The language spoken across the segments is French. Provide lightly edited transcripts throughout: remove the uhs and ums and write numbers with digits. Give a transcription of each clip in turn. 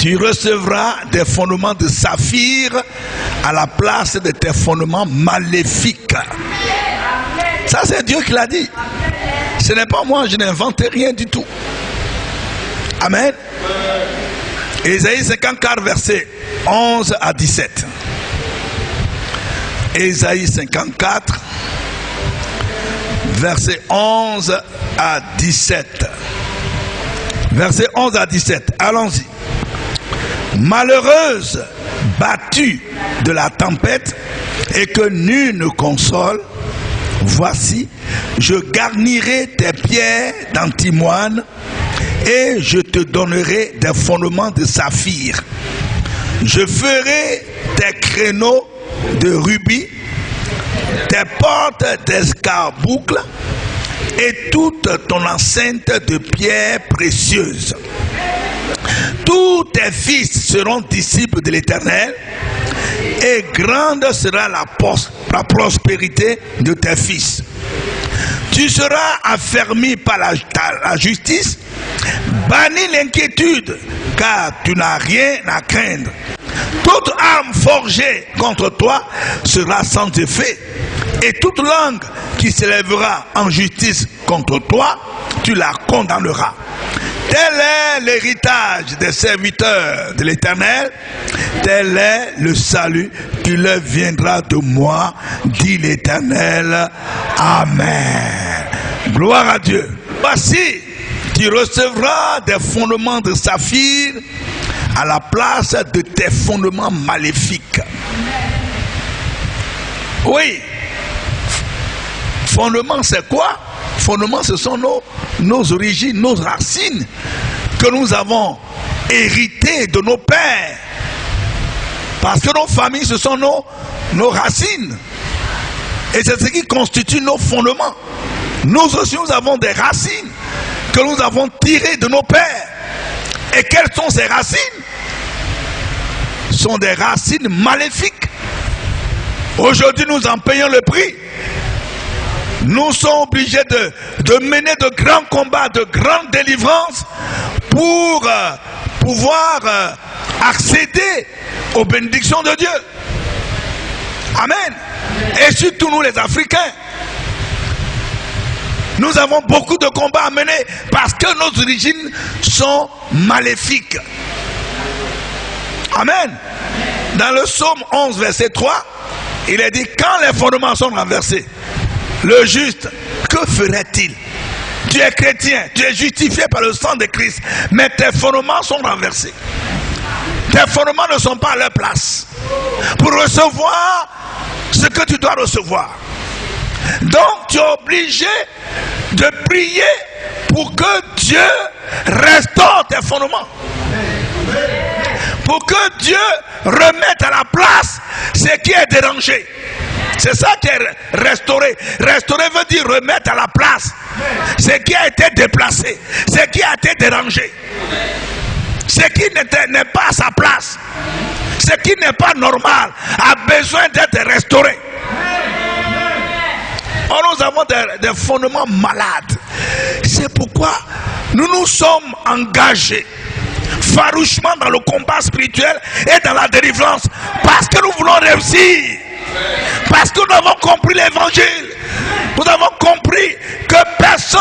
Tu recevras des fondements de saphir à la place de tes fondements maléfiques. Ça, c'est Dieu qui l'a dit. Ce n'est pas moi, je n'invente rien du tout. Amen. Ésaïe 54, versets 11 à 17. Ésaïe 54, versets 11 à 17. Versets 11 à 17. Allons-y. Malheureuse, battue de la tempête et que nul ne console, voici, je garnirai tes pierres d'antimoine et je te donnerai des fondements de saphir. Je ferai tes créneaux de rubis, tes portes d'escarboucles et toute ton enceinte de pierres précieuses. Tous tes fils seront disciples de l'Éternel et grande sera la prospérité de tes fils. Tu seras affermi par la justice, banni l'inquiétude, car tu n'as rien à craindre. Toute arme forgée contre toi sera sans effet, et toute langue qui s'élèvera en justice contre toi, tu la condamneras. Tel est l'héritage des serviteurs de l'Éternel, tel est le salut qui leur viendra de moi, dit l'Éternel. Amen. Gloire à Dieu. Voici, tu recevras des fondements de saphir à la place de tes fondements maléfiques. Oui. Fondement, c'est quoi? Fondement, ce sont nos origines, nos racines que nous avons héritées de nos pères. Parce que nos familles, ce sont nos racines. Et c'est ce qui constitue nos fondements. Nous aussi, nous avons des racines que nous avons tirées de nos pères. Et quelles sont ces racines? Ce sont des racines maléfiques. Aujourd'hui, nous en payons le prix. Nous sommes obligés de mener de grands combats, de grandes délivrances pour pouvoir accéder aux bénédictions de Dieu. Amen. Et surtout nous les Africains. Nous avons beaucoup de combats à mener parce que nos origines sont maléfiques. Amen. Dans le psaume 11, verset 3, il est dit, quand les fondements sont renversés, le juste, que ferait-il? Tu es chrétien, tu es justifié par le sang de Christ, mais tes fondements sont renversés. Tes fondements ne sont pas à leur place pour recevoir ce que tu dois recevoir. Donc tu es obligé de prier pour que Dieu restaure tes fondements. Pour que Dieu remette à la place ce qui est dérangé. C'est ça qui est restauré. Restaurer veut dire remettre à la place ce qui a été déplacé, ce qui a été dérangé, ce qui n'est pas à sa place, ce qui n'est pas normal, a besoin d'être restauré. Or, nous avons des fondements malades. C'est pourquoi nous nous sommes engagés farouchement dans le combat spirituel et dans la délivrance, parce que nous voulons réussir. Parce que nous avons compris l'évangile. Nous avons compris que personne,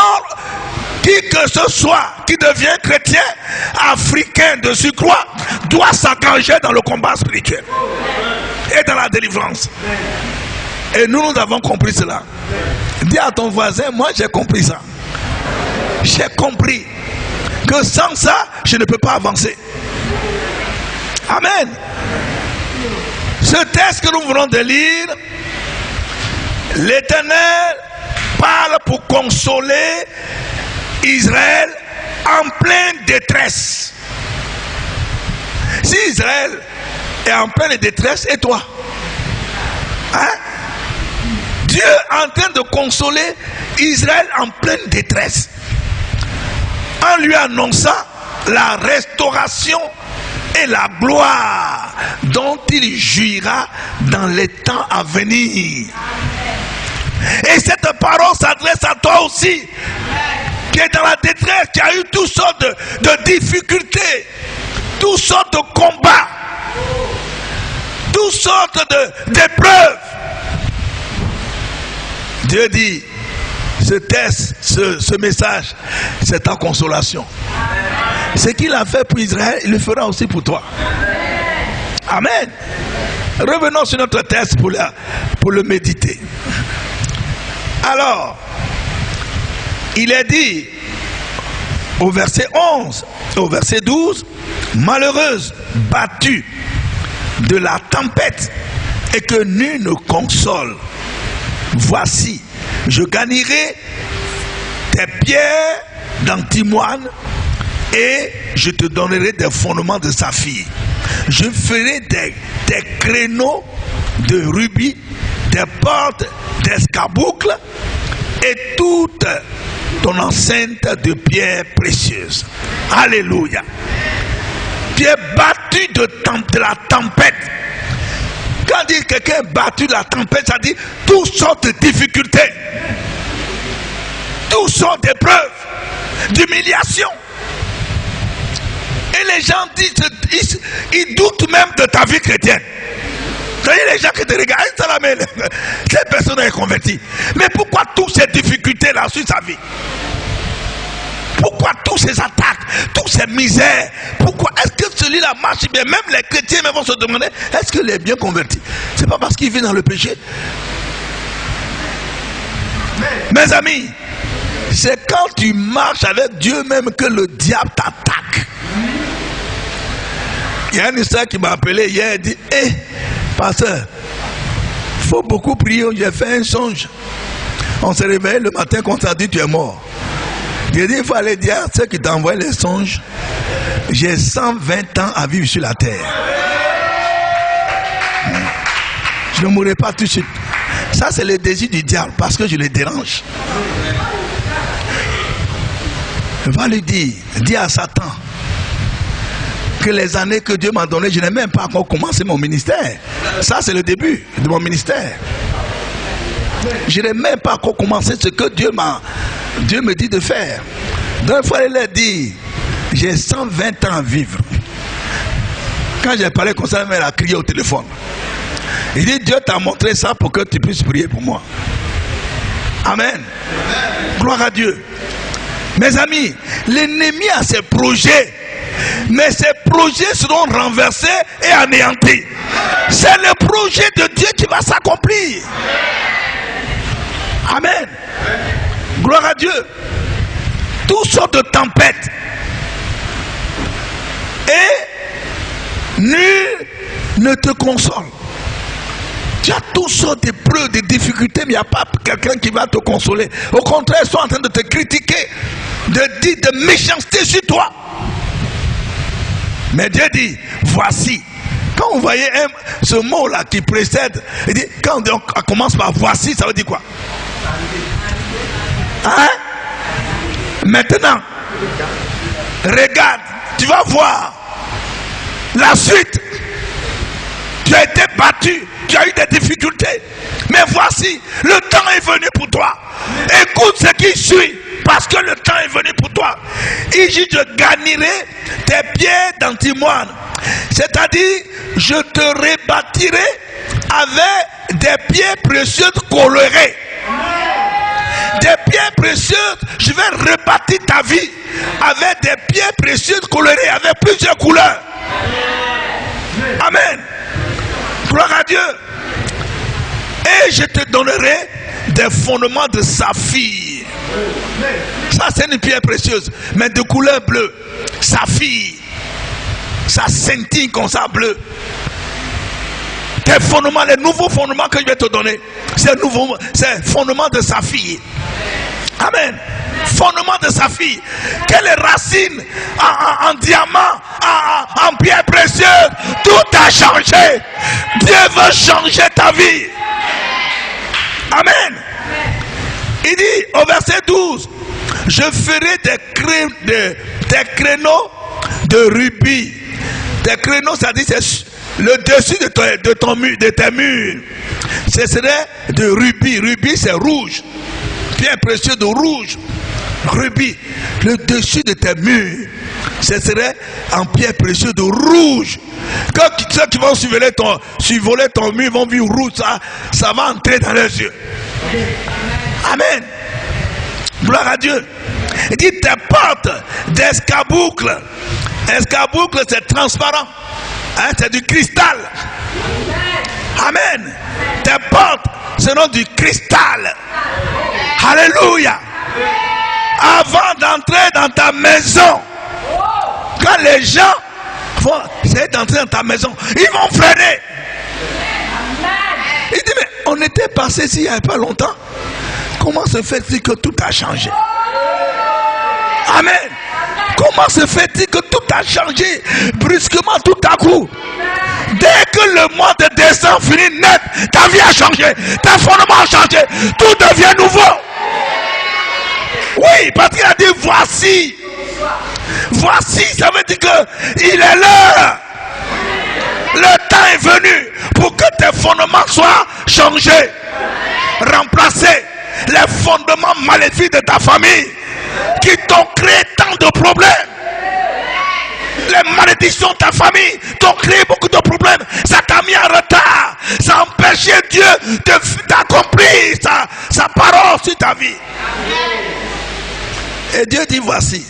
qui que ce soit, qui devient chrétien, africain de surcroît, doit s'engager dans le combat spirituel et dans la délivrance. Et nous avons compris cela. Dis à ton voisin, moi j'ai compris ça. J'ai compris que sans ça, je ne peux pas avancer. Amen. Ce texte que nous venons de lire, l'Éternel parle pour consoler Israël en pleine détresse. Si Israël est en pleine détresse, et toi? Hein? Dieu est en train de consoler Israël en pleine détresse, en lui annonçant la restauration et la gloire dont il jouira dans les temps à venir. Et cette parole s'adresse à toi aussi, qui est dans la détresse, qui a eu toutes sortes de difficultés, toutes sortes de combats, toutes sortes d'épreuves. Dieu dit, ce test, ce message, c'est ta consolation. Ce qu'il a fait pour Israël, il le fera aussi pour toi. Amen. Revenons sur notre texte pour le méditer. Alors, il est dit au verset 11, au verset 12, malheureuse, battue de la tempête et que nul ne console. Voici, je garnirai tes pierres d'antimoine et je te donnerai des fondements de saphir. Je ferai des créneaux de rubis, des portes d'escarboucles et toute ton enceinte de pierres précieuses. Alléluia. Tu es battu de la tempête. Quand dit quelqu'un est battu de la tempête, ça dit toutes sortes de difficultés, toutes sortes d'épreuves, d'humiliation. Et les gens disent, ils doutent même de ta vie chrétienne. Vous voyez les gens qui te regardent, cette personne est convertie. Mais pourquoi toutes ces difficultés-là sur sa vie? Pourquoi toutes ces attaques, toutes ces misères? Pourquoi est-ce que celui-là marche bien? Même les chrétiens vont se demander, est-ce qu'il est bien converti? C'est pas parce qu'il vit dans le péché. Mes amis, c'est quand tu marches avec Dieu même que le diable t'attaque. Il y a une histoire qui m'a appelé hier, elle dit, pasteur, il faut beaucoup prier, j'ai fait un songe. On s'est réveillé le matin quand on t'a dit tu es mort. J'ai dit, il faut aller dire à ceux qui t'envoient les songes, j'ai 120 ans à vivre sur la terre. Je ne mourrai pas tout de suite. Ça c'est le désir du diable parce que je le dérange. Va lui dire, dis à Satan que les années que Dieu m'a données, je n'ai même pas encore commencé mon ministère. Ça c'est le début de mon ministère. Je n'ai même pas encore commencé ce que Dieu me dit de faire. Donc il faut aller leur dire, j'ai 120 ans à vivre. Quand j'ai parlé comme ça, elle a crié au téléphone. Il dit, Dieu t'a montré ça pour que tu puisses prier pour moi. Amen. Gloire à Dieu. Mes amis, l'ennemi a ses projets, mais ces projets seront renversés et anéantis. C'est le projet de Dieu qui va s'accomplir. Amen. Gloire à Dieu. Toutes sortes de tempêtes. Et nul ne te console. Tu as toutes sortes d'épreuves, de difficultés, mais il n'y a pas quelqu'un qui va te consoler. Au contraire, ils sont en train de te critiquer, de dire de méchanceté sur toi. Mais Dieu dit, voici. Quand vous voyez ce mot-là qui précède, il dit, quand on commence par voici, ça veut dire quoi? Hein? Maintenant, regarde, tu vas voir la suite. Tu as été battu, tu as eu des difficultés, mais voici, le temps est venu pour toi. Écoute ce qui suit, parce que le temps est venu pour toi. Il dit, je garnirai tes pieds d'antimoine, c'est-à-dire, je te rebâtirai avec des pieds précieux colorés. Des pierres précieuses, je vais rebâtir ta vie avec des pierres précieuses colorées, avec plusieurs couleurs. Amen. Gloire à Dieu. Et je te donnerai des fondements de saphir. Ça c'est une pierre précieuse, mais de couleur bleue. Saphir. Ça scintille comme ça bleu. Tes fondements, les nouveaux fondements que je vais te donner, c'est fondement de saphir. Amen. Fondement de saphir. Quelle racine en diamant, en pierre précieuse. Tout a changé. Dieu veut changer ta vie. Amen. Il dit au verset 12, je ferai des créneaux de rubis. Des créneaux, ça dit c'est le dessus de tes murs. Ce serait de rubis. Rubis c'est rouge. Pierre précieux de rouge. Rubis. Le dessus de tes murs. Ce serait en pierre précieuse de rouge. Quand ceux qui vont survoler ton mur vont vivre rouge, ça va entrer dans leurs yeux. Amen. Gloire à Dieu. Il dit tes portes d'escarboucle. Escarboucle, c'est transparent. Hein, c'est du cristal. Amen. Tes portes seront du cristal. Alléluia. Avant d'entrer dans ta maison, quand les gens vont essayer d'entrer dans ta maison, ils vont freiner. Il dit mais on était passé ici il n'y a pas longtemps. Comment se fait-il que tout a changé? Amen. Comment se fait-il que tout a changé brusquement tout à coup? Dès que le mois de décembre finit net, ta vie a changé, ta fondement a changé, tout devient nouveau. Oui, parce qu'il a dit voici. Voici, ça veut dire que il est l'heure. Le temps est venu pour que tes fondements soient changés, remplacés. Les fondements maléfiques de ta famille qui t'ont créé tant de problèmes. Les malédictions de ta famille t'ont créé beaucoup de problèmes. Ça t'a mis en retard. Ça a empêché Dieu d'accomplir sa parole sur ta vie. Et Dieu dit voici,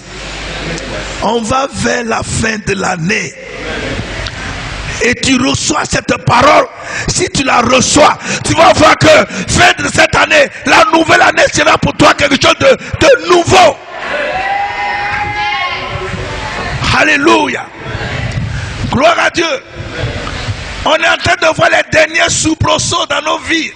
on va vers la fin de l'année. Et tu reçois cette parole. Si tu la reçois, tu vas voir que fin de cette année, la nouvelle année sera pour toi quelque chose de nouveau. Alléluia. Gloire à Dieu. On est en train de voir les derniers soubresauts dans nos vies.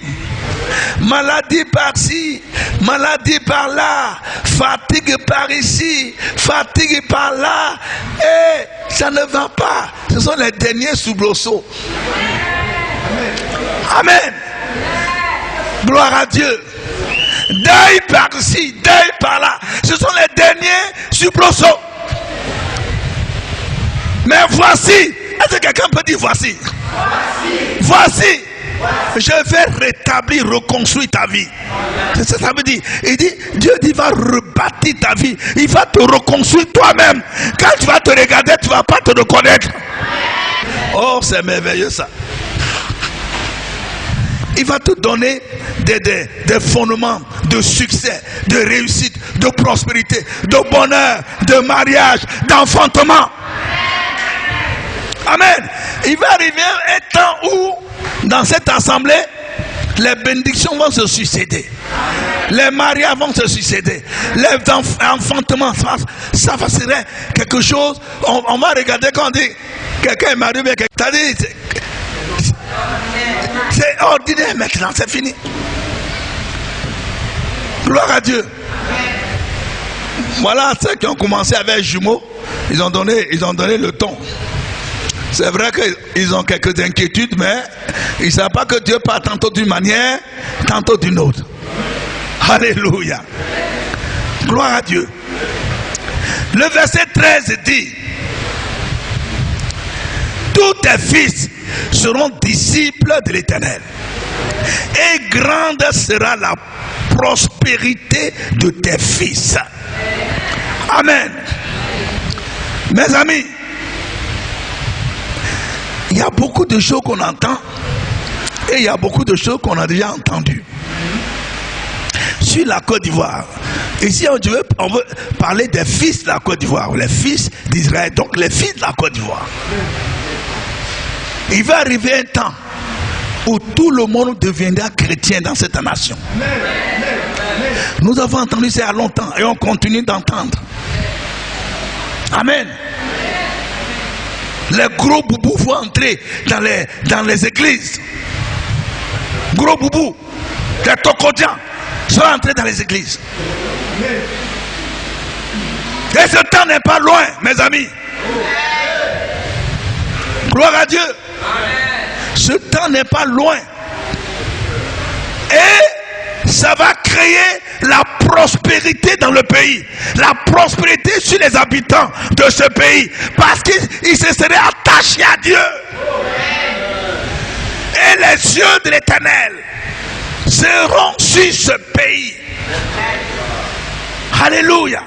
Maladie par-ci, maladie par-là, fatigue par ici, fatigue par-là. Et ça ne va pas. Ce sont les derniers soubresauts. Amen. Gloire à Dieu. Deuil par-ci, deuil par-là. Ce sont les derniers soubresauts. Mais voici. Est-ce que quelqu'un peut dire voici? Voici. Je vais rétablir, reconstruire ta vie. C'est ça que ça veut dire. Il dit, Dieu dit, il va rebâtir ta vie. Il va te reconstruire toi-même. Quand tu vas te regarder, tu ne vas pas te reconnaître. Oh, c'est merveilleux ça. Il va te donner des fondements de succès, de réussite, de prospérité, de bonheur, de mariage, d'enfantement. Amen. Il va arriver un temps où, dans cette assemblée, les bénédictions vont se succéder. Les mariages vont se succéder. Les enfantements, ça serait quelque chose. On va regarder quand on dit quelqu'un est marié, mais quelqu'un dit c'est ordinaire maintenant, c'est fini. Gloire à Dieu. Voilà ceux qui ont commencé avec jumeaux, ils ont donné le ton. C'est vrai qu'ils ont quelques inquiétudes, mais ils ne savent pas que Dieu parle tantôt d'une manière, tantôt d'une autre. Alléluia. Gloire à Dieu. Le verset 13 dit, tous tes fils seront disciples de l'Éternel, et grande sera la prospérité de tes fils. Amen. Mes amis, il y a beaucoup de choses qu'on entend et il y a beaucoup de choses qu'on a déjà entendues. Sur la Côte d'Ivoire, ici on veut parler des fils de la Côte d'Ivoire, les fils d'Israël, donc les fils de la Côte d'Ivoire. Il va arriver un temps où tout le monde deviendra chrétien dans cette nation. Nous avons entendu ça il y a longtemps et on continue d'entendre. Amen. Les gros boubous vont entrer dans les églises. Gros boubous, les tokodiens sont entrés dans les églises. Et ce temps n'est pas loin, mes amis. Gloire à Dieu. Ce temps n'est pas loin. Et ça va créer la prospérité dans le pays. La prospérité sur les habitants de ce pays. Parce qu'ils se seraient attachés à Dieu. Et les yeux de l'Éternel seront sur ce pays. Alléluia.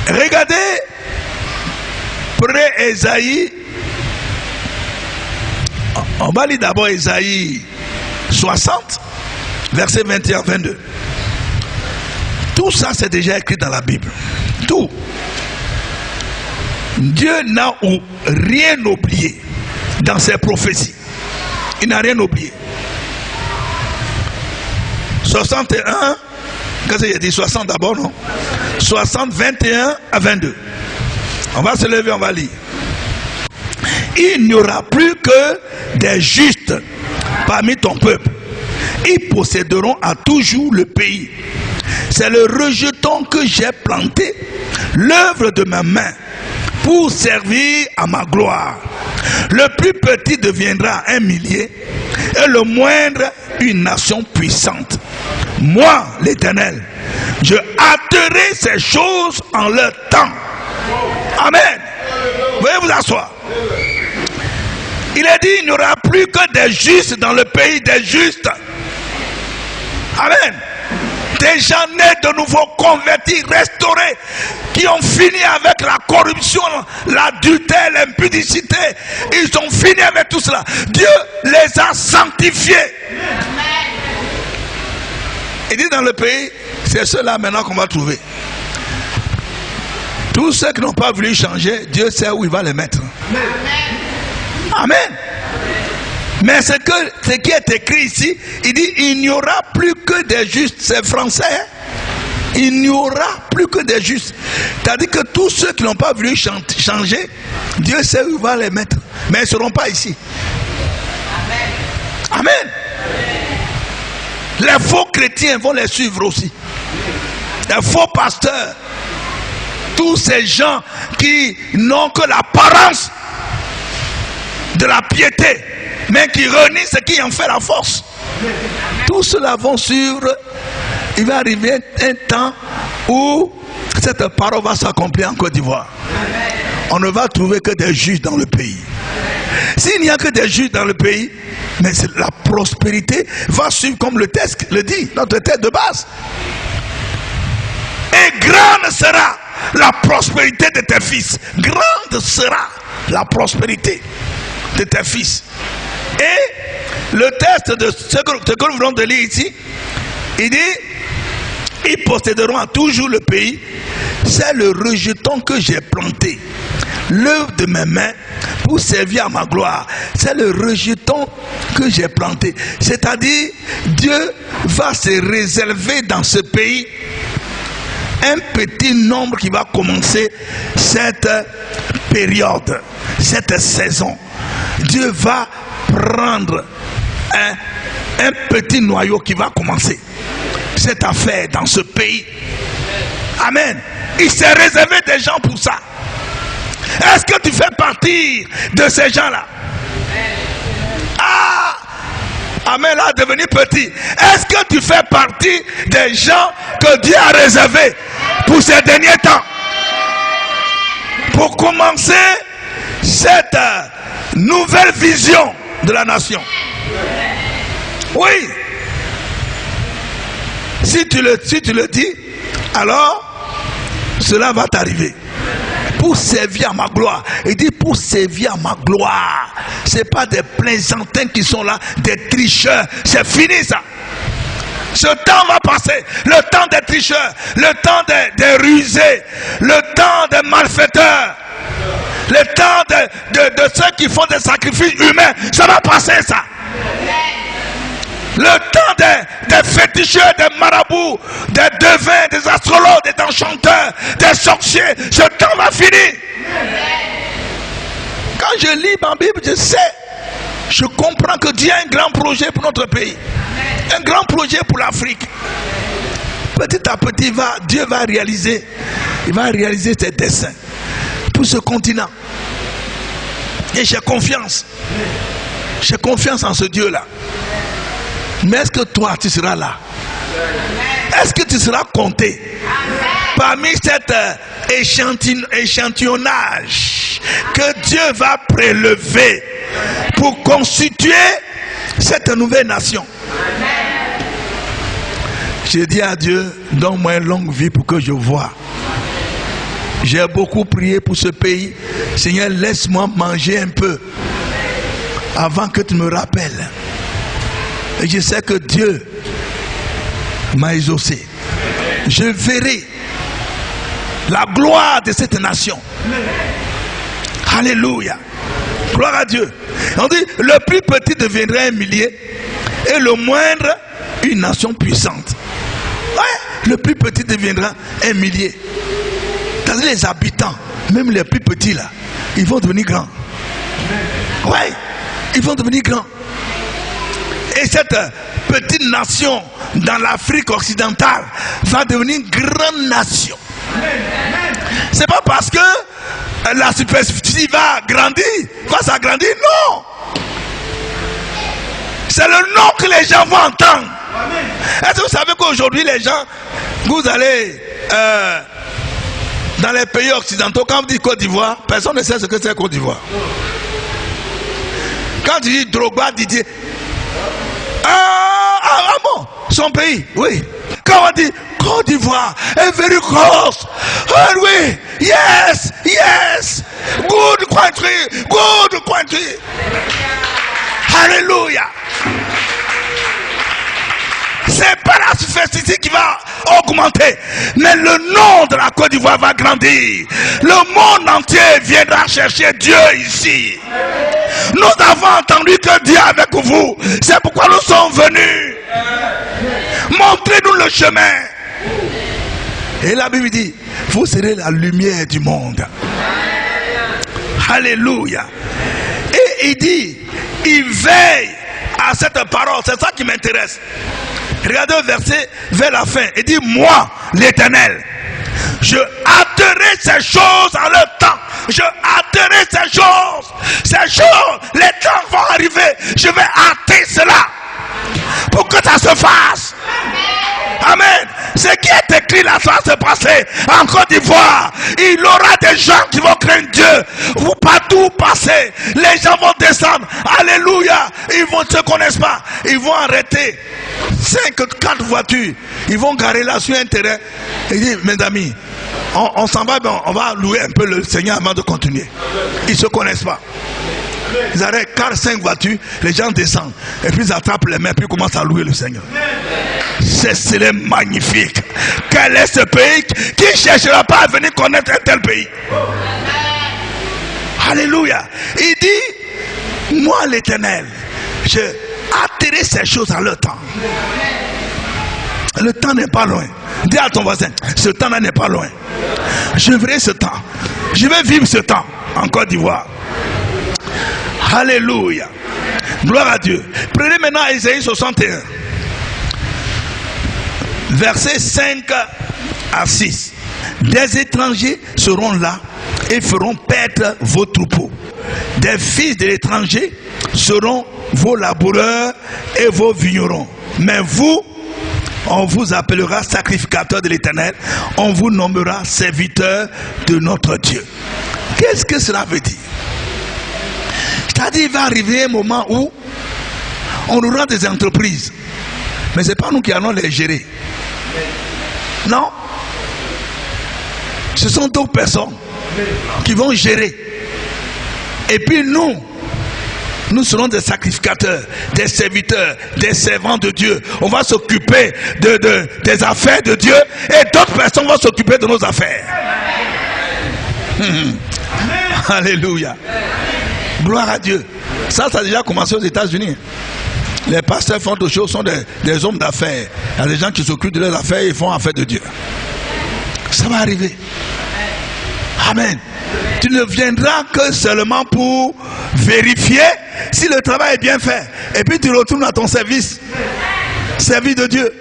Regardez Prenez Ésaïe. On va lire d'abord Ésaïe 60, versets 21-22. Tout ça, c'est déjà écrit dans la Bible. Tout. Dieu n'a rien oublié dans ses prophéties. Il n'a rien oublié. 61, qu'est-ce que j'ai dit? 60 d'abord, non? 60, 21 à 22. On va se lever, on va lire. Il n'y aura plus que des justes parmi ton peuple. Ils posséderont à toujours le pays. C'est le rejeton que j'ai planté, l'œuvre de ma main, pour servir à ma gloire. Le plus petit deviendra un millier, et le moindre une nation puissante. Moi, l'Éternel, je hâterai ces choses en leur temps. Amen. Veuillez vous asseoir. Il est dit, il n'y aura plus que des justes dans le pays des justes. Amen. Des gens nés de nouveau, convertis, restaurés, qui ont fini avec la corruption, l'adultère, l'impudicité. Ils ont fini avec tout cela. Dieu les a sanctifiés. Il dit dans le pays, c'est ceux-là maintenant qu'on va trouver. Tous ceux qui n'ont pas voulu changer, Dieu sait où il va les mettre. Amen. Mais ce qui est écrit ici, il dit, il n'y aura plus que des justes. C'est français. Hein? Il n'y aura plus que des justes. C'est-à-dire que tous ceux qui n'ont pas voulu changer, Dieu sait où il va les mettre. Mais ils ne seront pas ici. Amen. Amen. Les faux chrétiens vont les suivre aussi. Les faux pasteurs. Tous ces gens qui n'ont que l'apparence de la piété, mais qui renient ce qui en fait la force. Tous ceux-là vont suivre. Il va arriver un temps où cette parole va s'accomplir en Côte d'Ivoire. On ne va trouver que des juges dans le pays. S'il n'y a que des juges dans le pays, mais la prospérité va suivre comme le texte le dit, notre texte de base. Et grande sera la prospérité de tes fils. Grande sera la prospérité de tes fils. Et le texte de ce que nous venons de lire ici, il dit, ils posséderont à toujours le pays. C'est le rejeton que j'ai planté, l'œuvre de mes mains, pour servir à ma gloire. C'est le rejeton que j'ai planté. C'est-à-dire, Dieu va se réserver dans ce pays un petit nombre qui va commencer cette période, cette saison. Dieu va prendre un petit noyau qui va commencer cette affaire dans ce pays. Amen. Il s'est réservé des gens pour ça. Est-ce que tu fais partie de ces gens-là? Ah! Amen, là, devenu petit. Est-ce que tu fais partie des gens que Dieu a réservés pour ces derniers temps? Pour commencer cette nouvelle vision de la nation. Oui. Si tu le dis, alors cela va t'arriver. Pour servir à ma gloire. Il dit pour servir à ma gloire. Ce n'est pas des plaisantins qui sont là, des tricheurs. C'est fini ça. Ce temps va passer. Le temps des tricheurs, le temps des rusés, le temps des malfaiteurs, le temps de ceux qui font des sacrifices humains. Ça va passer ça. Le temps des féticheurs, des marabouts, des devins, des astrologues, des enchanteurs, des sorciers, ce temps va finir. Quand je lis ma Bible, je sais, je comprends que Dieu a un grand projet pour notre pays. Un grand projet pour l'Afrique. Petit à petit, Dieu va réaliser, il va réaliser ses desseins pour ce continent. Et j'ai confiance. J'ai confiance en ce Dieu-là. Mais est-ce que toi, tu seras là? Est-ce que tu seras compté parmi cet échantillonnage que Dieu va prélever pour constituer cette nouvelle nation? Je dis à Dieu, donne-moi une longue vie pour que je voie J'ai beaucoup prié pour ce pays. Seigneur, laisse-moi manger un peu avant que tu me rappelles. Et je sais que Dieu m'a exaucé. Je verrai la gloire de cette nation. Alléluia. Gloire à Dieu. On dit, le plus petit deviendra un millier et le moindre une nation puissante. Ouais, le plus petit deviendra un millier. C'est-à-dire les habitants, même les plus petits là, ils vont devenir grands. Ouais, ils vont devenir grands. Et cette petite nation dans l'Afrique occidentale va devenir une grande nation. C'est pas parce que la superficie va grandir, va s'agrandir, non. C'est le nom que les gens vont entendre. Est-ce que vous savez qu'aujourd'hui les gens, vous allez dans les pays occidentaux, quand vous dites Côte d'Ivoire, personne ne sait ce que c'est Côte d'Ivoire. Quand tu dis Drogba, Didier, bon, son pays, oui. Quand on dit Côte d'Ivoire, very close, oh oui, yes, yes, good country. Alléluia. C'est pas la superficie qui va augmenter, mais le nom de la Côte d'Ivoire va grandir. Le monde entier viendra chercher Dieu ici. Nous avons entendu que Dieu est avec vous. C'est pourquoi nous sommes venus. Montrez-nous le chemin. Et la Bible dit, vous serez la lumière du monde. Alléluia. Et il dit, il veille à cette parole. C'est ça qui m'intéresse. Regardez le verset vers la fin. Il dit, moi, l'Éternel, je hâterai ces choses en leur temps. Je hâterai ces choses. Ces choses, les temps vont arriver. Je vais hâter cela pour que ça se fasse. Amen. Ce qui est écrit là, ça va se passer en Côte d'Ivoire. Il y aura des gens qui vont craindre Dieu. Vous partout passer, les gens vont descendre. Alléluia. Ils vont se connaissent pas. Ils vont arrêter 4 voitures. Ils vont garer là sur un terrain. Et disent, mes amis, on s'en va, on va louer un peu le Seigneur avant de continuer. Ils se connaissent pas. Ils arrêtent 4-5 voitures, les gens descendent. Et puis ils attrapent les mains, puis ils commencent à louer le Seigneur. C'est magnifique. Quel est ce pays qui ne cherchera pas à venir connaître un tel pays? Alléluia. Il dit, moi l'Éternel, je hâterai ces choses en leur temps. Le temps n'est pas loin. Dis à ton voisin, ce temps-là n'est pas loin. Je verrai ce temps. Je vais vivre ce temps en Côte d'Ivoire. Alléluia. Gloire à Dieu. Prenez maintenant Isaïe 61. Versets 5 à 6. Des étrangers seront là et feront paître vos troupeaux. Des fils de l'étranger seront vos laboureurs et vos vignerons. Mais vous, on vous appellera sacrificateur de l'Éternel. On vous nommera serviteur de notre Dieu. Qu'est-ce que cela veut dire? C'est-à-dire, il va arriver un moment où on aura des entreprises. Mais ce n'est pas nous qui allons les gérer. Non. Ce sont d'autres personnes qui vont gérer. Et puis nous serons des sacrificateurs, des serviteurs, des servants de Dieu. On va s'occuper des affaires de Dieu et d'autres personnes vont s'occuper de nos affaires. Alléluia. Gloire à Dieu. Ça a déjà commencé aux États-Unis. Les pasteurs font d'autres choses, sont des hommes d'affaires. Il y a des gens qui s'occupent de leurs affaires et font affaire de Dieu. Ça va arriver. Amen. Tu ne viendras que seulement pour vérifier si le travail est bien fait. Et puis tu retournes à ton service. Service de Dieu.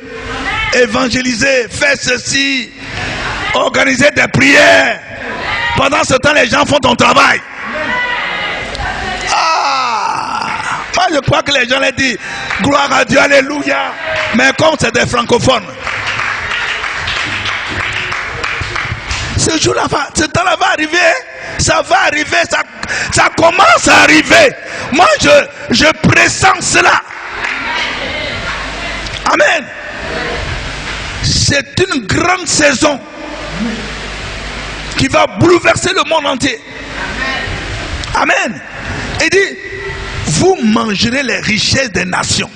Évangéliser, faire ceci, organiser des prières. Pendant ce temps, les gens font ton travail. Moi, je crois que les gens les disent gloire à Dieu, alléluia. Mais comme c'est des francophones, ce jour-là, ce temps-là va arriver. Ça va arriver, ça commence à arriver. Moi, je pressens cela. Amen. C'est une grande saison qui va bouleverser le monde entier. Amen. Il dit, vous mangerez les richesses des nations.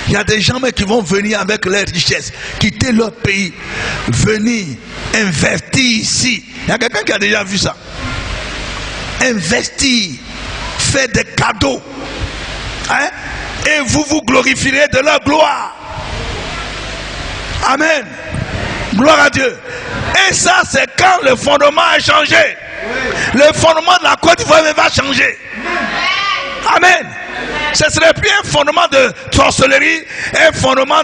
Il y a des gens qui vont venir avec leurs richesses, quitter leur pays, venir investir ici. Il y a quelqu'un qui a déjà vu ça. Investir, faire des cadeaux. Hein? Et vous vous glorifierez de leur gloire. Amen. Gloire à Dieu. Et ça, c'est quand le fondement a changé. Le fondement de la Côte d'Ivoire va changer. Amen. Ce ne serait plus un fondement de sorcellerie, un fondement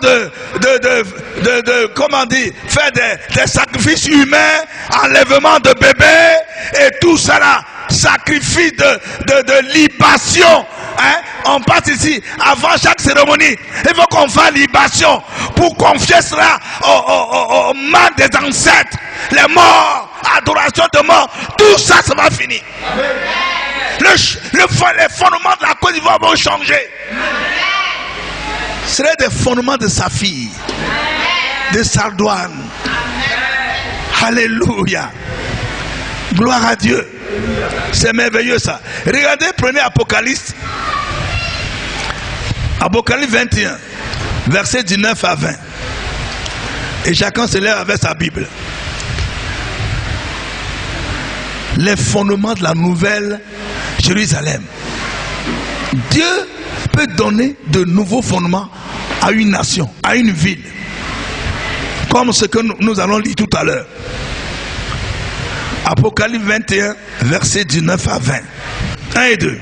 comment dire, faire des sacrifices humains, enlèvement de bébés et tout ça là, sacrifice de libation. Hein? On passe ici, avant chaque cérémonie, il faut qu'on fasse libation pour confier cela aux mains des ancêtres, les morts, adoration de mort, tout ça, ça va finir. Les fondements de la Côte d'Ivoire vont changer. Ce seraient des fondements de saphir, de sardoine. Alléluia. Gloire à Dieu. C'est merveilleux ça. Regardez, prenez Apocalypse. Apocalypse 21, versets 19 à 20. Et chacun se lève avec sa Bible. Les fondements de la nouvelle Jérusalem. Dieu peut donner de nouveaux fondements à une nation, à une ville. Comme ce que nous allons lire tout à l'heure. Apocalypse 21, versets 19 à 20. 1 et 2.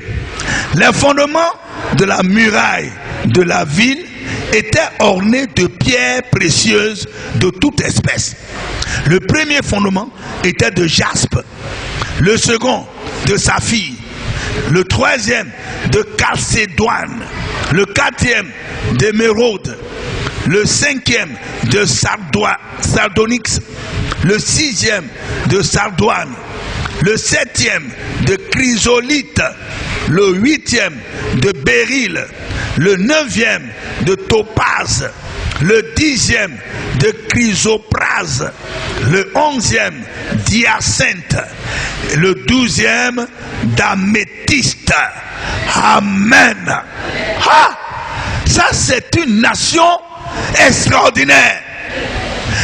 Les fondements de la muraille de la ville étaient ornés de pierres précieuses de toute espèce. Le premier fondement était de jaspe, le second de saphir, le troisième de calcédoine, le quatrième d'émeraude, le cinquième de sardonyx, le sixième de sardoine, le septième de chrysolite, le huitième de béryl, le neuvième de topaze, le dixième de chrysoprase, le onzième d'hyacinthe, le douzième d'améthyste. Amen. Ah, ça c'est une nation extraordinaire.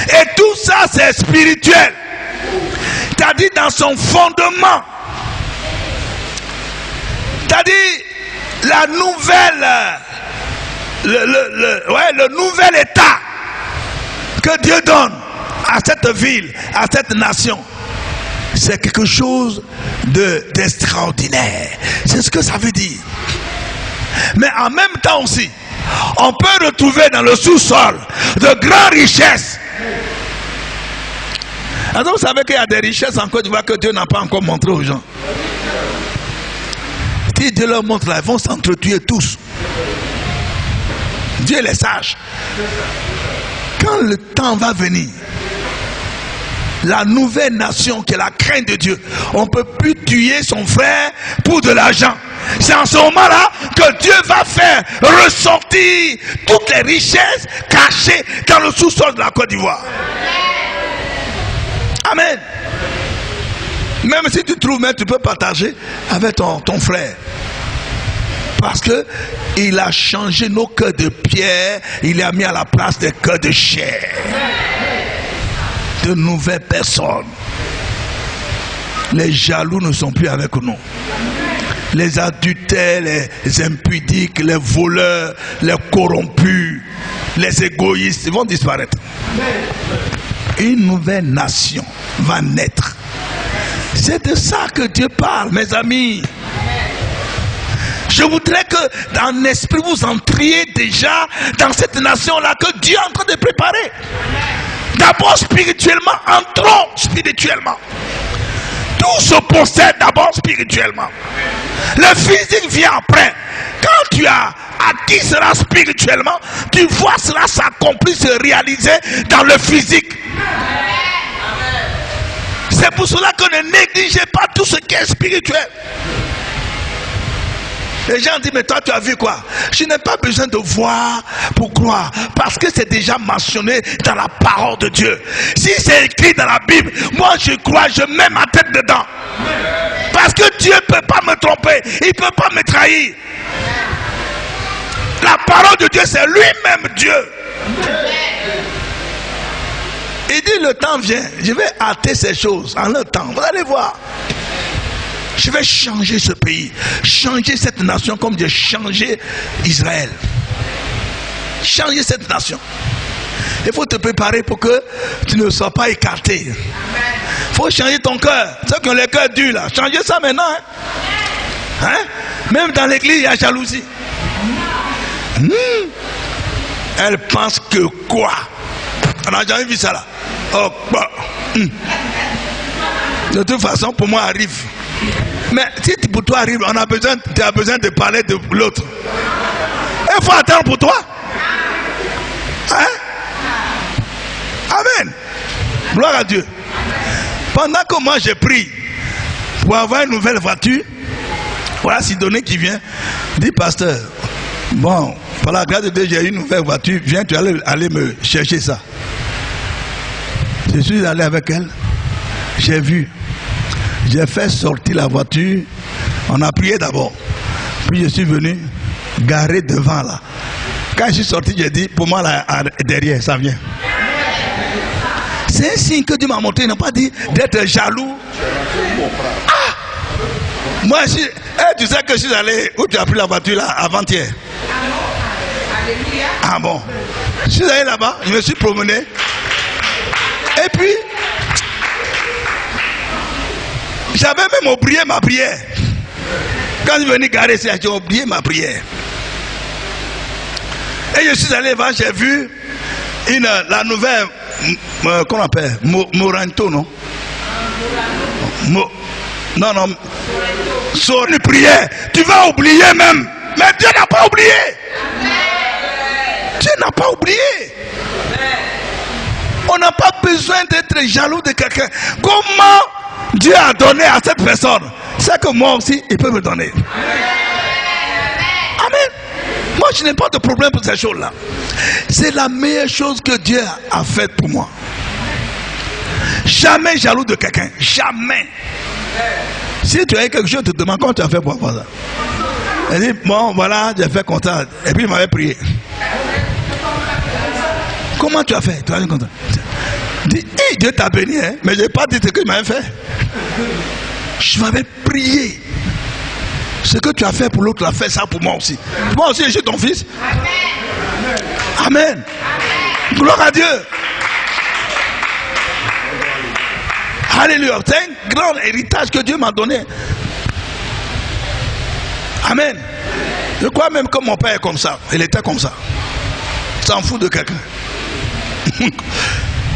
Et tout ça c'est spirituel. C'est-à-dire dans son fondement. C'est-à-dire la nouvelle, le nouvel état que Dieu donne à cette ville, à cette nation, c'est quelque chose d'extraordinaire. C'est ce que ça veut dire. Mais en même temps aussi, on peut retrouver dans le sous-sol de grandes richesses. Alors vous savez qu'il y a des richesses en Côte d'Ivoire que Dieu n'a pas encore montré aux gens. Si Dieu leur montre là, ils vont s'entretuer tous. Dieu les sage. Quand le temps va venir, la nouvelle nation qui est la crainte de Dieu, on ne peut plus tuer son frère pour de l'argent. C'est en ce moment-là que Dieu va faire ressortir toutes les richesses cachées dans le sous-sol de la Côte d'Ivoire. Amen. Même si tu trouves, mais tu peux partager avec ton frère. Parce que il a changé nos cœurs de pierre, il les a mis à la place des cœurs de chair. De nouvelles personnes. Les jaloux ne sont plus avec nous. Les adultères, les impudiques, les voleurs, les corrompus, les égoïstes, ils vont disparaître. Une nouvelle nation va naître. C'est de ça que Dieu parle, mes amis. Je voudrais que dans l'esprit vous entriez déjà dans cette nation-là que Dieu est en train de préparer. D'abord spirituellement, entrons spirituellement. Tout se possède d'abord spirituellement. Le physique vient après. Quand tu as acquis cela spirituellement, tu vois cela s'accomplir, se réaliser dans le physique. C'est pour cela que ne négligez pas tout ce qui est spirituel. Les gens disent, mais toi tu as vu quoi? Je n'ai pas besoin de voir pour croire, parce que c'est déjà mentionné dans la parole de Dieu. Si c'est écrit dans la Bible, moi je crois, je mets ma tête dedans. Parce que Dieu ne peut pas me tromper, il ne peut pas me trahir. La parole de Dieu, c'est lui-même Dieu. Il dit, le temps vient, je vais hâter ces choses en le temps. Vous allez voir. Je vais changer ce pays, changer cette nation comme j'ai changé Israël. Changer cette nation. Il faut te préparer pour que tu ne sois pas écarté. Il faut changer ton cœur. Ceux qui ont le cœur dur là, changez ça maintenant. Hein? Même dans l'église, il y a jalousie. Elle pense que quoi? On n'a jamais vu ça là. Oh, bah. De toute façon, pour moi, arrive. Mais si pour toi arrive, tu as besoin de parler de l'autre. Il faut attendre pour toi. Hein? Amen. Gloire à Dieu. Pendant que moi j'ai pris pour avoir une nouvelle voiture, voilà Sidonie qui vient, dit pasteur, bon, par la grâce de Dieu, j'ai une nouvelle voiture, viens, tu allais aller me chercher ça. Je suis allé avec elle, j'ai vu, j'ai fait sortir la voiture, on a prié d'abord, puis je suis venu garer devant là. Quand je suis sorti, j'ai dit, pour moi là, derrière, ça vient. C'est un signe que Dieu m'a montré, il n'a pas dit d'être jaloux. Ah! Moi, tu sais que je suis allé, où tu as pris la voiture là, avant-hier? Ah bon? Je suis allé là-bas, je me suis promené. Et puis, j'avais même oublié ma prière. Quand je suis venu garer ici, j'ai oublié ma prière. Et je suis allé voir, j'ai vu la nouvelle, qu'on appelle, Moranto, non? Non. Sur une prière, tu vas oublier même. Mais Dieu n'a pas oublié. Dieu n'a pas oublié. On n'a pas besoin d'être jaloux de quelqu'un. Comment Dieu a donné à cette personne, c'est que moi aussi, il peut me donner. Amen. Moi, je n'ai pas de problème pour ces choses-là. C'est la meilleure chose que Dieu a faite pour moi. Jamais jaloux de quelqu'un. Jamais. Si tu as quelque chose, tu te demandes comment tu as fait pour avoir ça. Il dit, bon, voilà, j'ai fait comme ça. Et puis il m'avait prié. Comment tu as fait? Tu as fait comme ça. Dit, Dieu t'a béni, hein? Mais je n'ai pas dit ce qu'il m'avait fait. Je m'avais prié. Ce que tu as fait pour l'autre, tu as fait ça pour moi aussi. Moi aussi, je suis ton fils. Amen. Amen. Gloire à Dieu. Alléluia. C'est un grand héritage que Dieu m'a donné. Amen. Je crois même que mon père est comme ça. Il était comme ça. S'en fout de quelqu'un.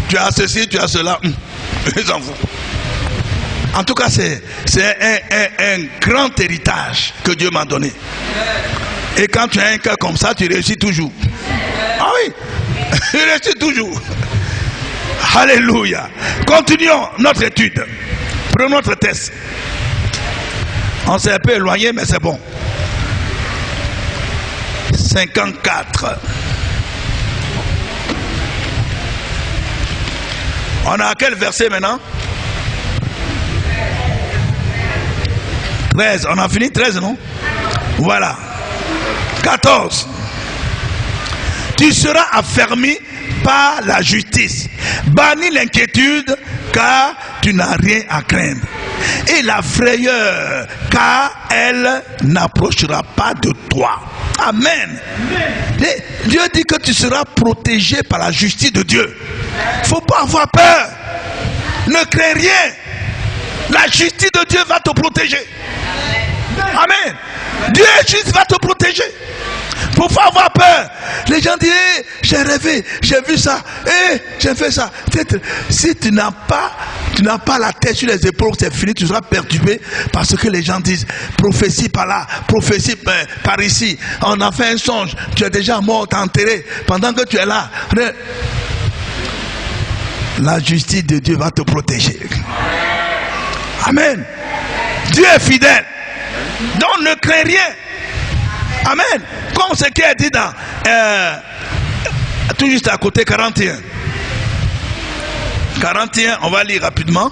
Tu as ceci, tu as cela. Il s'en fout. En tout cas, c'est un grand héritage que Dieu m'a donné. Et quand tu as un cœur comme ça, tu réussis toujours. Ah oui, tu réussis toujours. Alléluia. Continuons notre étude. Prenons notre test. On s'est un peu éloigné, mais c'est bon. 54. On a quel verset maintenant? 13. On a fini 13, non? Voilà. 14. Tu seras affermi par la justice. Bannis l'inquiétude, car tu n'as rien à craindre. Et la frayeur, car elle n'approchera pas de toi. Amen. Dieu dit que tu seras protégé par la justice de Dieu. Il ne faut pas avoir peur. Ne crains rien. La justice de Dieu va te protéger. Amen. Dieu juste va te protéger. Pour ne pas avoir peur. Les gens disent, hey, j'ai rêvé, j'ai vu ça, hey, j'ai fait ça. Si tu n'as pas la tête sur les épaules, c'est fini, tu seras perturbé parce que les gens disent, prophétie par là, prophétie par ici. On a fait un songe, tu es déjà mort, t'es enterré. Pendant que tu es là, la justice de Dieu va te protéger. Amen. Dieu est fidèle. Donc ne crains rien. Amen. Comme ce qui est dit dans tout juste à côté 41. 41, on va lire rapidement.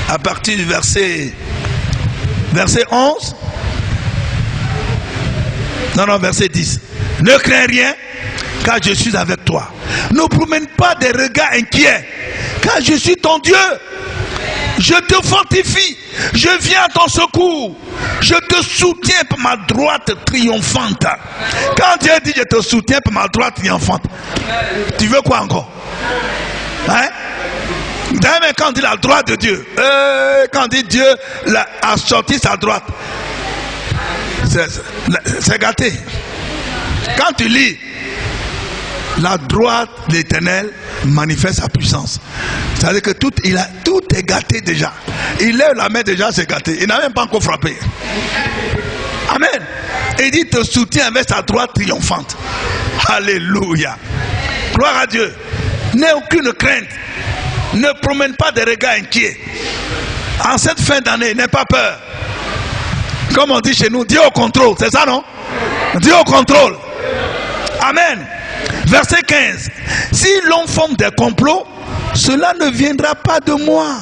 À partir du verset 11. Non, verset 10. Ne crains rien, car je suis avec toi. Ne promène pas des regards inquiets, car je suis ton Dieu. Je te fortifie, je viens à ton secours. Je te soutiens par ma droite triomphante. Quand Dieu dit je te soutiens par ma droite triomphante, tu veux quoi encore? Hein? D'ailleurs, quand on dit la droite de Dieu, quand on dit Dieu a sorti sa droite, c'est gâté. Quand tu lis, la droite de l'Éternel manifeste sa puissance. C'est-à-dire que tout est gâté déjà. Il lève la main déjà, c'est gâté. Il n'a même pas encore frappé. Amen. Il dit te soutient avec sa droite triomphante. Alléluia. Gloire à Dieu. N'aie aucune crainte. Ne promène pas des regards inquiets. En cette fin d'année, n'aie pas peur. Comme on dit chez nous, Dieu au contrôle. C'est ça, non? Dieu au contrôle. Amen. Verset 15. Si l'on forme des complots, cela ne viendra pas de moi.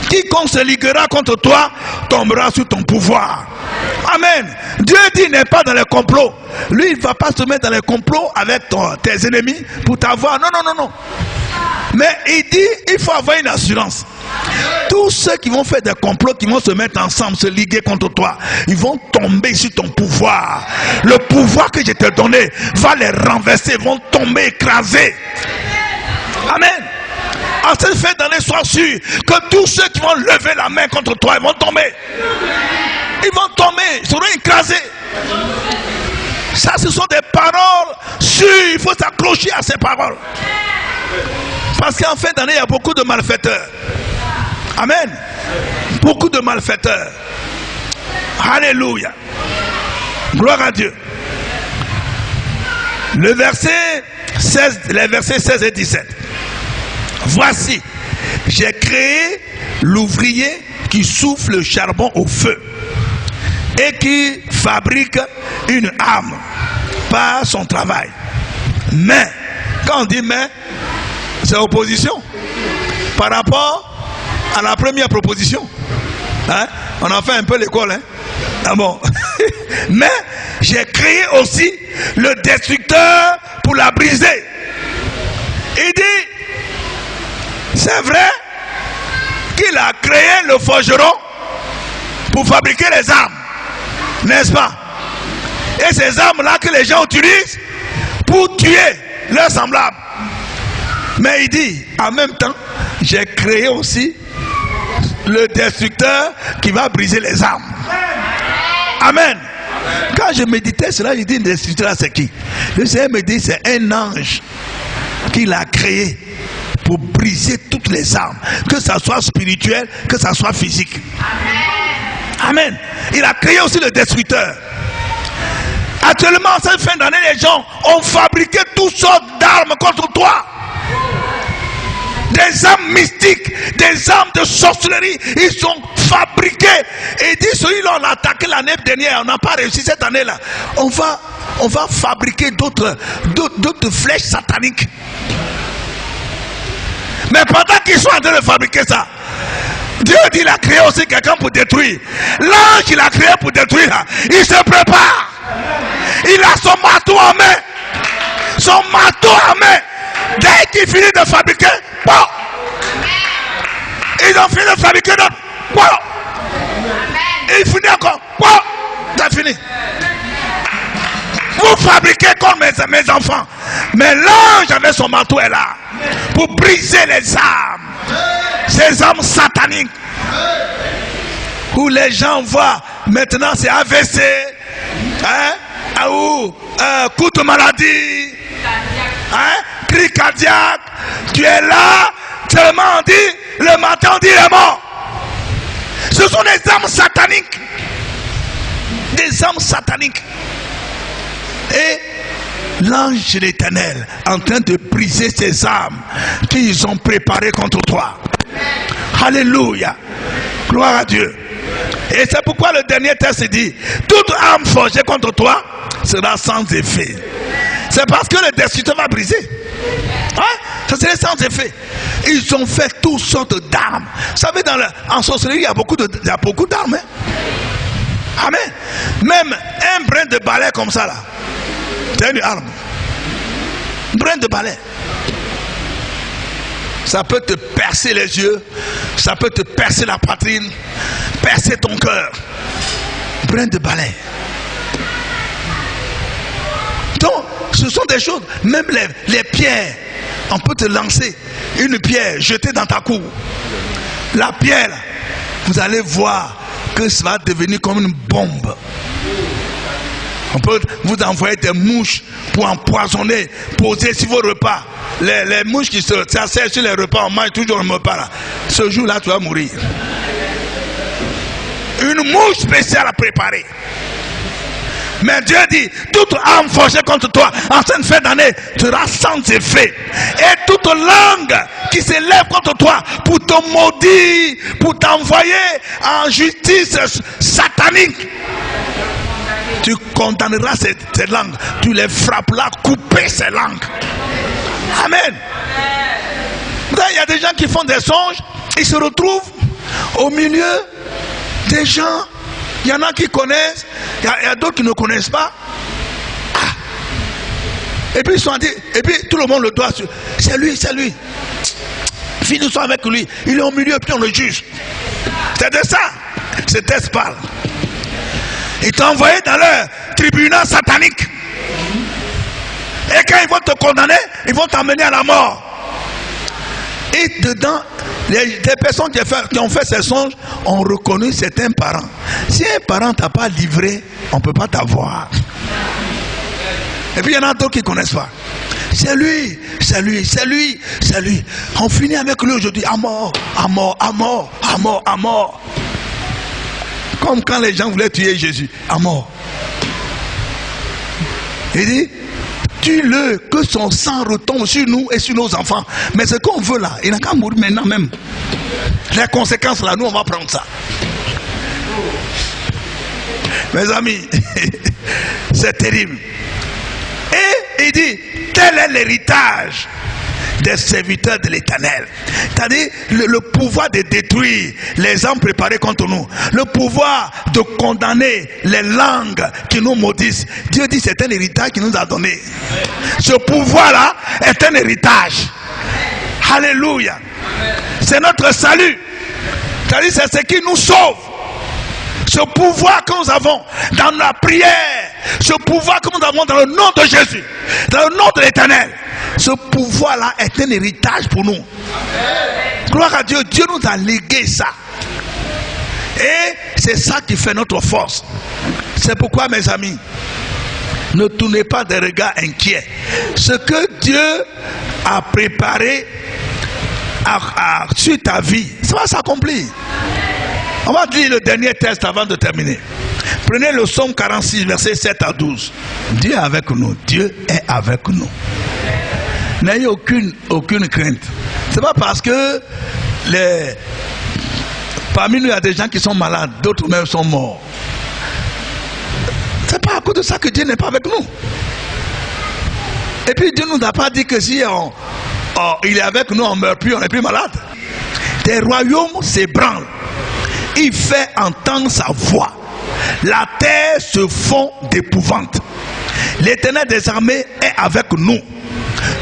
Quiconque se liguera contre toi tombera sous ton pouvoir. Amen. Dieu dit il n'est pas dans les complots. Lui il ne va pas se mettre dans les complots avec tes ennemis pour t'avoir. Non. Mais il dit il faut avoir une assurance. Tous ceux qui vont faire des complots, qui vont se mettre ensemble, se liguer contre toi, ils vont tomber sur ton pouvoir. Le pouvoir que je t'ai donné va les renverser, vont tomber, écraser. Amen. En cette fin d'année, sois sûr que tous ceux qui vont lever la main contre toi, ils vont tomber. Ils vont tomber, ils seront écrasés. Ça, ce sont des paroles sûres. Il faut s'accrocher à ces paroles. Parce qu'en fin d'année, il y a beaucoup de malfaiteurs. Amen. Beaucoup de malfaiteurs. Alléluia. Gloire à Dieu. Les versets 16 et 17. Voici, j'ai créé l'ouvrier qui souffle le charbon au feu et qui fabrique une âme par son travail. Mais, quand on dit mais, c'est opposition par rapport à la première proposition. Hein? On a fait un peu l'école. Hein? Ah bon. Mais j'ai créé aussi le destructeur pour la briser. Il dit, c'est vrai qu'il a créé le forgeron pour fabriquer les armes, n'est-ce pas? Et ces armes-là que les gens utilisent pour tuer leurs semblables. Mais il dit, en même temps, j'ai créé aussi le destructeur qui va briser les armes. Amen. Quand je méditais cela, je dis, le destructeur, c'est qui? Le Seigneur me dit, c'est un ange qu'il a créé pour briser toutes les armes, que ça soit spirituel, que ça soit physique. Amen. Il a créé aussi le destructeur. Actuellement, en cette fin d'année, les gens ont fabriqué toutes sortes d'armes contre toi. Des armes mystiques, des armes de sorcellerie, ils sont fabriqués. Et dit celui-là, on a attaqué l'année dernière, on n'a pas réussi cette année-là. On va fabriquer d'autres flèches sataniques. Mais pendant qu'ils sont en train de fabriquer ça, Dieu dit qu'il a créé aussi quelqu'un pour détruire. L'ange qu'il a créé pour détruire, il se prépare. Il a son marteau en main. Son marteau en main. Dès qu'il finit de fabriquer, bon. Ils ont fini de fabriquer d'autres. Bon. Il finit encore. Bon. C'est fini. Vous fabriquez comme mes enfants. Mais l'ange avec son marteau est là pour briser les armes. Ces armes sataniques. Où les gens voient maintenant c'est AVC, hein, ou coup de maladie, hein, cri cardiaque. Tu es là, seulement on dit, le matin on dit il est mort. Ce sont des armes sataniques. Des armes sataniques. Et l'ange de l'Éternel en train de briser ces armes qu'ils ont préparées contre toi. Alléluia. Gloire à Dieu. Et c'est pourquoi le dernier texte dit, toute arme forgée contre toi sera sans effet. C'est parce que le destructeur va briser. Ça serait sans effet. Ils ont fait toutes sortes d'armes. Vous savez, en sorcellerie, il y a beaucoup d'armes. Hein? Amen. Même un brin de balai comme ça là, c'est une arme. Un brin de balai. Ça peut te percer les yeux, ça peut te percer la poitrine, percer ton cœur. Brin de balai. Donc, ce sont des choses, même les pierres, on peut te lancer une pierre jetée dans ta cour. La pierre, vous allez voir que ça va devenir comme une bombe. On peut vous envoyer des mouches pour empoisonner, poser sur vos repas. Les mouches qui s'asseyent sur les repas, on mange toujours un repas là. Ce jour-là, tu vas mourir. Une mouche spéciale à préparer. Mais Dieu dit, toute arme forgée contre toi en cette fin d'année sera sans effet. Et toute langue qui s'élève contre toi pour te maudire, pour t'envoyer en justice satanique, tu condamneras ces langues, tu les frapperas, couper ces langues. Amen. Il y a des gens qui font des songes, ils se retrouvent au milieu des gens. Il y en a qui connaissent, il y a d'autres qui ne connaissent pas. Et puis ils sont dit, et puis tout le monde le doit sur. C'est lui. Finissons avec lui. Il est au milieu, puis on le juge. C'est de ça. Ce texte parle. Ils t'ont envoyé dans leur tribunal satanique. Et quand ils vont te condamner, ils vont t'emmener à la mort. Et dedans, les personnes qui ont fait ces songes ont reconnu certains parents. Si un parent t'a pas livré, on ne peut pas t'avoir. Et puis il y en a d'autres qui ne connaissent pas. C'est lui. On finit avec lui aujourd'hui. À mort. Comme quand les gens voulaient tuer Jésus. À mort. Il dit, tue-le, que son sang retombe sur nous et sur nos enfants. Mais ce qu'on veut là, il n'a qu'à mourir maintenant même. Les conséquences là, nous on va prendre ça. Mes amis, c'est terrible. Et il dit, tel est l'héritage des serviteurs de l'Éternel. C'est-à-dire le pouvoir de détruire les hommes préparés contre nous, le pouvoir de condamner les langues qui nous maudissent. Dieu dit c'est un héritage qu'il nous a donné. Ce pouvoir-là est un héritage. Alléluia. C'est notre salut. C'est-à-dire c'est ce qui nous sauve. Ce pouvoir que nous avons dans la prière, ce pouvoir que nous avons dans le nom de Jésus, dans le nom de l'Éternel, ce pouvoir-là est un héritage pour nous. Amen. Gloire à Dieu, Dieu nous a légué ça. Et c'est ça qui fait notre force. C'est pourquoi, mes amis, ne tournez pas des regards inquiets. Ce que Dieu a préparé sur ta vie, ça va s'accomplir. On va lire le dernier texte avant de terminer. Prenez le psaume 46, versets 7 à 12. Dieu est avec nous. Dieu est avec nous. N'ayez aucune crainte. C'est pas parce que parmi nous il y a des gens qui sont malades, d'autres même sont morts. C'est pas à cause de ça que Dieu n'est pas avec nous. Et puis Dieu nous a pas dit que si il est avec nous, on ne meurt plus, on n'est plus malade. Des royaumes s'ébranlent. Il fait entendre sa voix. La terre se fond d'épouvante. L'Éternel des armées est avec nous.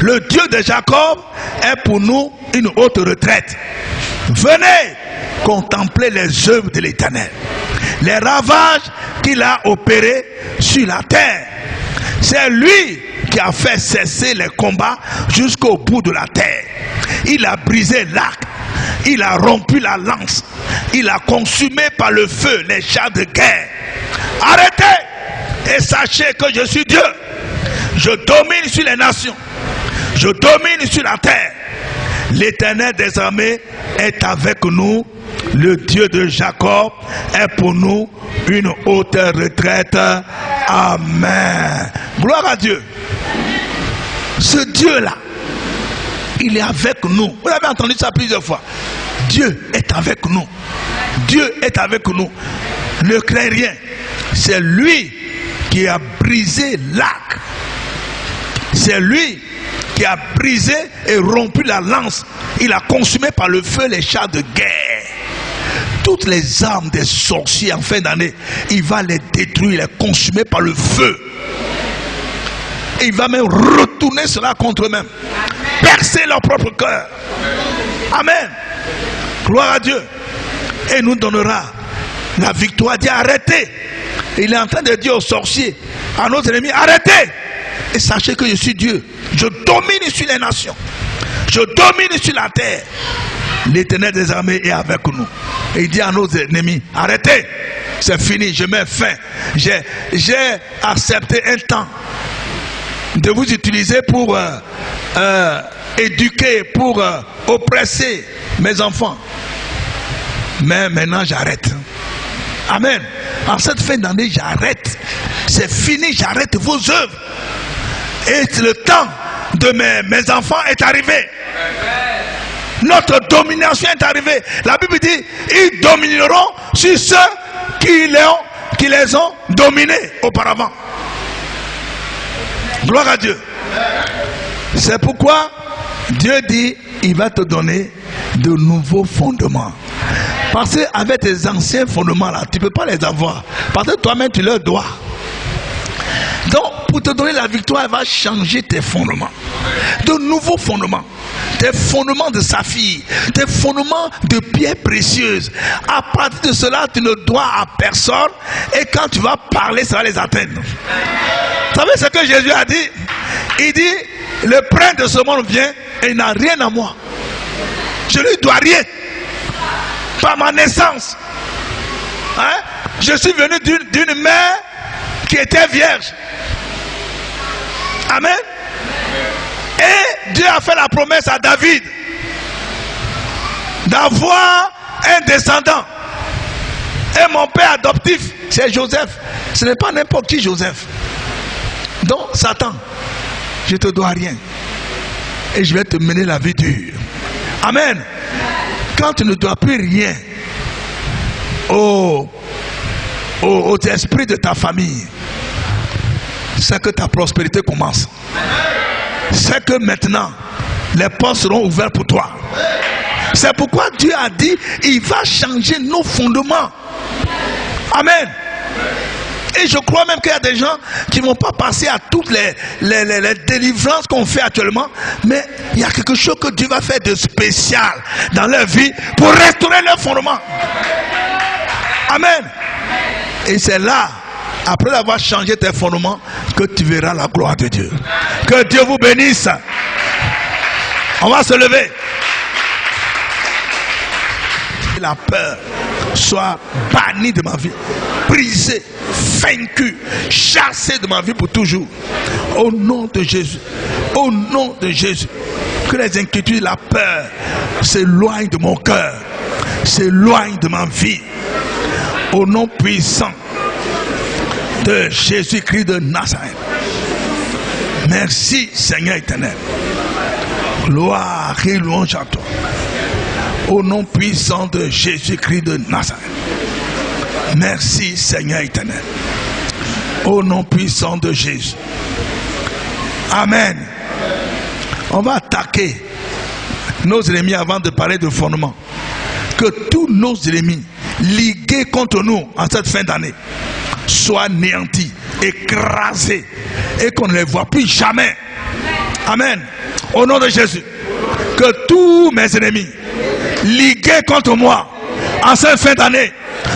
Le Dieu de Jacob est pour nous une haute retraite. Venez contempler les œuvres de l'Éternel, les ravages qu'il a opérés sur la terre. C'est lui qui a fait cesser les combats jusqu'au bout de la terre. Il a brisé l'arc, il a rompu la lance, il a consumé par le feu les chars de guerre. Arrêtez et sachez que je suis Dieu. Je domine sur les nations, je domine sur la terre. L'Éternel des armées est avec nous. Le Dieu de Jacob est pour nous une haute retraite. Amen. Gloire à Dieu. Ce Dieu-là, il est avec nous. Vous avez entendu ça plusieurs fois. Dieu est avec nous. Dieu est avec nous. Ne crains rien. C'est lui qui a brisé l'arc. C'est lui qui a brisé et rompu la lance. Il a consumé par le feu les chars de guerre. Toutes les armes des sorciers en fin d'année, il va les détruire, les consumer par le feu. Et il va même retourner cela contre eux-mêmes. Percer leur propre cœur. Amen. Gloire à Dieu. Et nous donnera la victoire. Dit arrêtez. Il est en train de dire aux sorciers, à nos ennemis, arrêtez. Et sachez que je suis Dieu. Je domine sur les nations. Je domine sur la terre. L'Éternel des armées est avec nous. Et il dit à nos ennemis, arrêtez. C'est fini, je mets fin. J'ai accepté un temps de vous utiliser pour éduquer, pour oppresser mes enfants. Mais maintenant j'arrête. Amen. En cette fin d'année, j'arrête. C'est fini, j'arrête vos œuvres. Et le temps de mes enfants est arrivé. Notre domination est arrivée. La Bible dit, ils domineront sur ceux qui les ont dominés auparavant. Gloire à Dieu. C'est pourquoi Dieu dit, il va te donner de nouveaux fondements. Parce qu'avec tes anciens fondements là, tu ne peux pas les avoir. Parce que toi-même tu leur dois. Donc pour te donner la victoire, elle va changer tes fondements. De nouveaux fondements. Des fondements de saphir. Des fondements de pierres précieuses. À partir de cela, tu ne dois à personne. Et quand tu vas parler, ça va les atteindre. Vous savez ce que Jésus a dit? Il dit, le prince de ce monde vient et il n'a rien à moi. Je ne lui dois rien. Par ma naissance. Hein? Je suis venu d'une mère qui était vierge. Amen. Et Dieu a fait la promesse à David d'avoir un descendant. Et mon père adoptif, c'est Joseph. Ce n'est pas n'importe qui Joseph. Donc Satan, je te dois rien. Et je vais te mener la vie dure. Amen. Quand tu ne dois plus rien aux esprits de ta famille, c'est que ta prospérité commence. C'est que maintenant, les portes seront ouvertes pour toi. C'est pourquoi Dieu a dit, il va changer nos fondements. Amen. Et je crois même qu'il y a des gens qui ne vont pas passer à toutes les délivrances qu'on fait actuellement. Mais il y a quelque chose que Dieu va faire de spécial dans leur vie pour restaurer leurs fondements. Amen. Et c'est là, après avoir changé tes fondements, que tu verras la gloire de Dieu. Que Dieu vous bénisse. On va se lever. La peur soit bannie de ma vie, brisée, vaincue, chassée de ma vie pour toujours. Au nom de Jésus. Au nom de Jésus. Que les inquiétudes, la peur s'éloignent de mon cœur, s'éloignent de ma vie. Au nom puissant de Jésus-Christ de Nazareth. Merci Seigneur éternel. Gloire et louange à toi. Au nom puissant de Jésus-Christ de Nazareth. Merci Seigneur éternel. Au nom puissant de Jésus. Amen. On va attaquer nos ennemis avant de parler de fondement. Que tous nos ennemis ligués contre nous en cette fin d'année soient néantis, écrasés et qu'on ne les voit plus jamais. Amen. Au nom de Jésus. Que tous mes ennemis ligués contre moi en cette fin d'année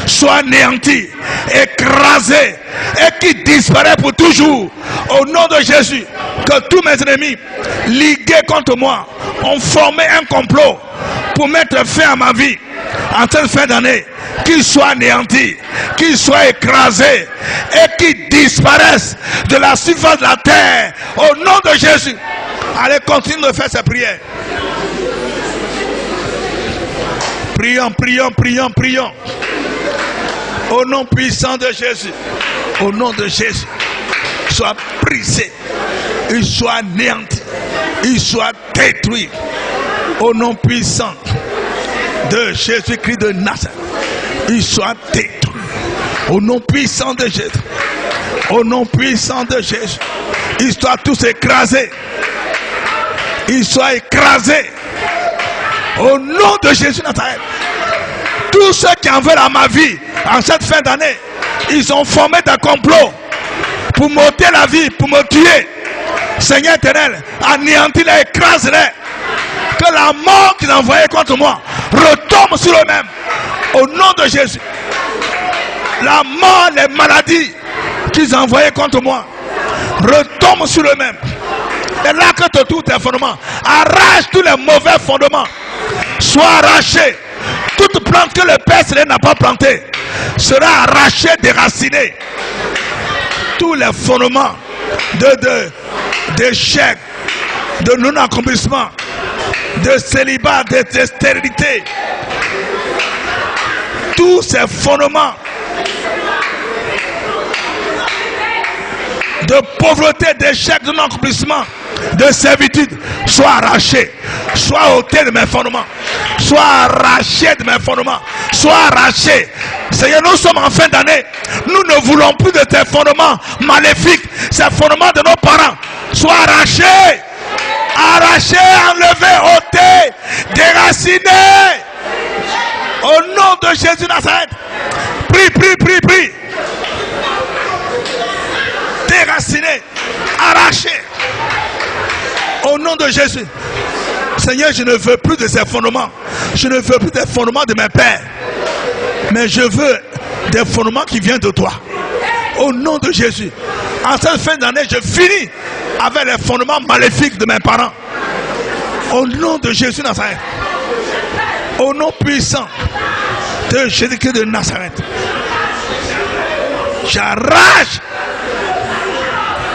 soient néantis, écrasés et qui disparaissent pour toujours. Au nom de Jésus. Que tous mes ennemis ligués contre moi ont formé un complot pour mettre fin à ma vie en cette fin d'année, qu'ils soient anéantis, qu'ils soient écrasés et qu'ils disparaissent de la surface de la terre au nom de Jésus. Allez, continue de faire ces prières. Prions, prions, prions, prions. Au nom puissant de Jésus. Au nom de Jésus. Sois brisé. Il soit anéanti. Il soit détruit. Au nom puissant de Jésus-Christ de Nazareth. ils soient détruits. Au nom puissant de Jésus. Au nom puissant de Jésus. Ils soient tous écrasés. Ils soient écrasés. Au nom de Jésus Nazareth. Tous ceux qui en veulent à ma vie en cette fin d'année, ils ont formé des complots pour m'ôter la vie, pour me tuer. Seigneur éternel, anéantis-les, écrase-les. Que la mort qu'ils ont envoyée contre moi retombe sur eux-mêmes. Au nom de Jésus. La mort, les maladies qu'ils ont envoyées contre moi retombent sur eux-mêmes. Et là que tous tes fondements, arrache tous les mauvais fondements. Sois arraché. Toute plante que le Père Céleste n'a pas plantée sera arrachée, déracinée. Tous les fondements d'échec, de non-accomplissement, de célibat, de stérilité, tous ces fondements de pauvreté, d'échec, de non-accomplissement, de servitude, soient arrachés, soient ôtés de mes fondements, soient arrachés de mes fondements, soient arrachés. Seigneur, nous sommes en fin d'année, nous ne voulons plus de tes fondements maléfiques, ces fondements de nos parents, soient arrachés, arrachés, enlevés, ôtés, déracinés. Au nom de Jésus Nazareth, prie, prie, prie, prie. Déracinés, arrachés. Au nom de Jésus. Seigneur, je ne veux plus de ces fondements. Je ne veux plus des fondements de mes pères. Mais je veux des fondements qui viennent de toi. Au nom de Jésus. En cette fin d'année, je finis avec les fondements maléfiques de mes parents. Au nom de Jésus Nazareth. Au nom puissant de Jésus-Christ de Nazareth. J'arrache.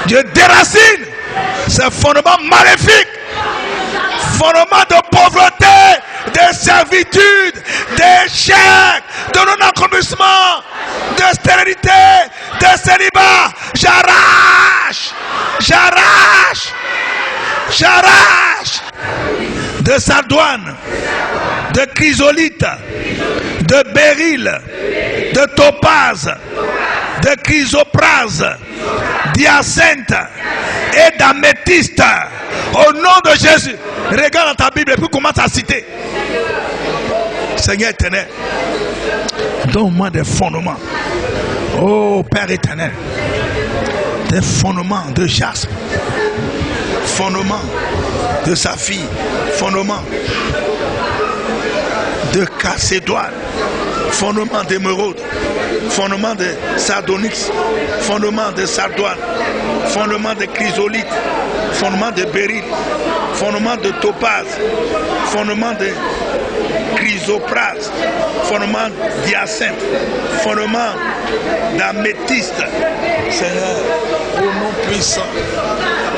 Je déracine ces fondements maléfiques, fondements de pauvreté, de servitude, d'échec, de non-accomplissement, de stérilité, de célibat. J'arrache, j'arrache, j'arrache de sardoine, de chrysolite, de béryl, de topaze, de chrysoprase, d'hyacinthe et d'améthyste. Au nom de Jésus. Regarde dans ta Bible et puis commence à citer. Seigneur éternel, donne-moi des fondements. Oh Père éternel, des fondements de jaspe, fondements de saphir, fondements de chalcédoine, fondement d'émeraude, fondement de sardonyx, fondement de sardoine, fondement de chrysolite, fondement de béryl, fondement de topaze, fondement de chrysoprase, fondement d'hyacinthe, fondement d'améthyste. Seigneur, au nom puissant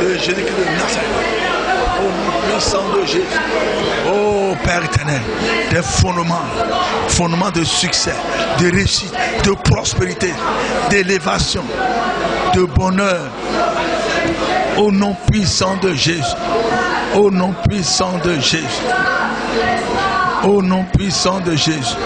de Jésus-Christ de Nazareth, au nom puissant de Jésus, oh Père éternel, des fondements de succès, de réussite, de prospérité, d'élévation, de bonheur, au nom puissant de Jésus, au nom puissant de Jésus, au nom puissant de Jésus,